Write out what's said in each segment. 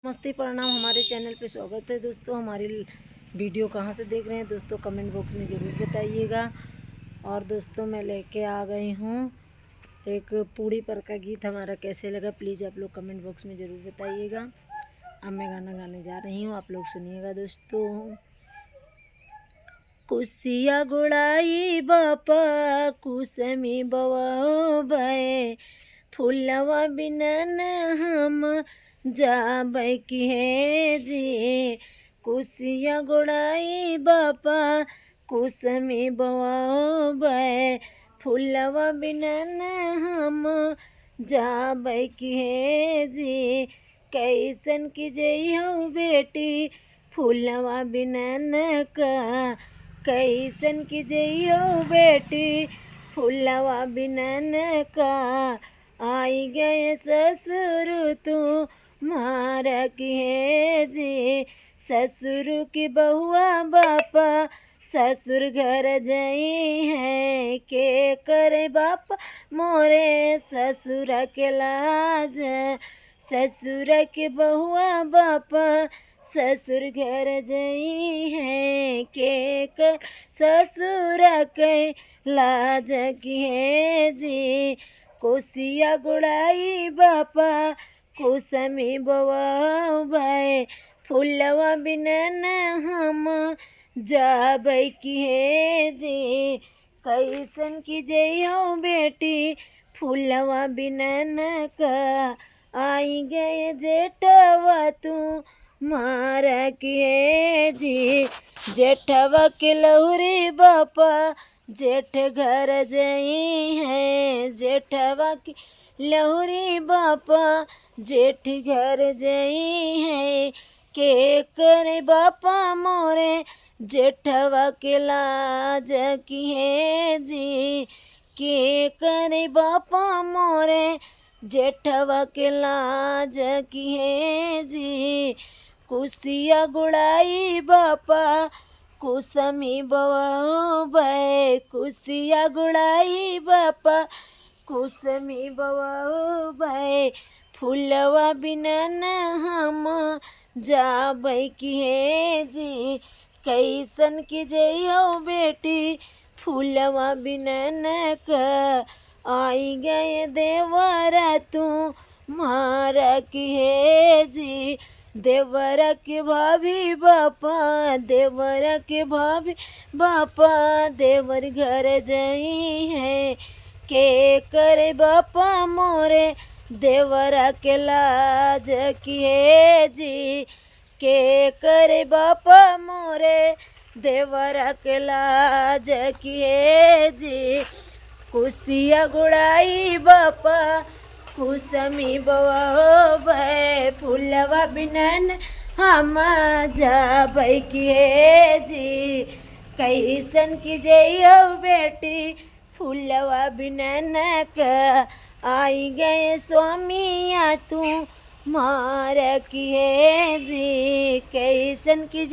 नमस्ते प्रणाम। हमारे चैनल पे स्वागत है दोस्तों। हमारी वीडियो कहाँ से देख रहे हैं दोस्तों, कमेंट बॉक्स में ज़रूर बताइएगा। और दोस्तों मैं लेके आ गई हूँ एक पूड़ी पर का गीत, हमारा कैसे लगा प्लीज़ आप लोग कमेंट बॉक्स में ज़रूर बताइएगा। अब मैं गाना गाने जा रही हूँ, आप लोग सुनिएगा दोस्तों। कुसिया गुड़ाई बापा कुसमी बवा भय, फूलवा बिनन हम जाबै की है जी। कुसिया गुड़ाई बापा कुसमी बवाबै, फूलवा बिनन हम जाबै की है जी। कैसन की जइहो बेटी फूलवा बिनन का, कैसन की जइहो बेटी फूलवा बिनन का। आई गए ससुर तू मारा की है जी, ससुर की बहुआ बापा ससुर घर जई है। के करे बापा मोरे ससुर के लाज, ससुर के बहुआ बापा ससुर घर जई है। के कर ससुर के लाज की है जी। कोसिया गुड़ाई बापा कुसमी बवाबै, फूलवा बिनन हम जाबै की है जी। कैसन की जइहो बेटी फूलवा बिनन का। आई गए जेठवा तू मारा की है जी। जेठवा के लहुरी बापा जेठ घर जई है। जेठवा की लहुरी बापा जेठ घर जई है। के करे बापा मोरे जेठवा के लाज की है जी। के करे बापा मोरे जेठवा के लाज की है जी। कुसिया गुड़ाई बापा कुसमी बवाबै, कुसिया गुड़ाई बापा कुसमी बवाबै, फूलवा बिनन हम जाबै की है जी। कैसन की जइहो बेटी फूलवा बिनन का। आई गए देवरा तू मारा की है जी। देवरा के भाभी बापा, देवरा के भाभी बापा देवर घर जई है। के करे बापा मोरे देवरा के लाज की है जी। के करे बापा मोरे देवरा के लाज की है जी। कुसिया गुड़ाई बापा कुसमी बवाबै, फूलवा बिनन हम जाबै की है जी। कैसन की जइहो बेटी फूलवा बिनन का। आई गए स्वामिया तू मारा की है जी। कैसन की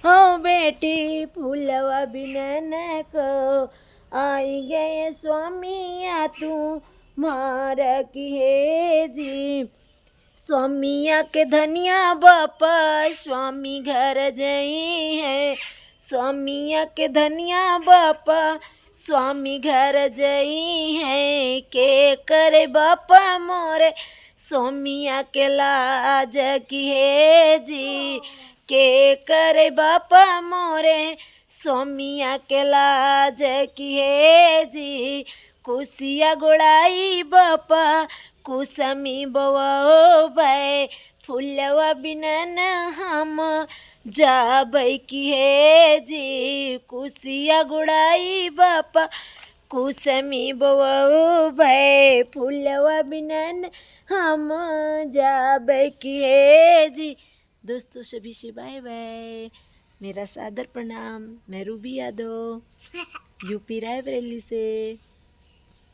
हो बेटी फूलवा बिनन को। आई गए स्वामिया तू मारा की है जी। स्वामिया के धनिया बापा स्वामी घर जई है। स्वामिया के धनिया बापा स्वामी घर जई है। के करे बापा मोरे स्वामिया के लाज की है जी। के करे बापा मोरे स्वामिया के लाज की है जी। कुसिया गुड़ाई बापा कुसमी बवाबै, फूलवा बिनन हम जाबै की है जी। कुसिया गुड़ाई बापा कुसमी बवाबै, फूलवा बिनन हम जाबै की है जी। दोस्तों सभी से बाय बाय, मेरा सादर प्रणाम। मैं रूबी यादव यूपी रायबरेली से।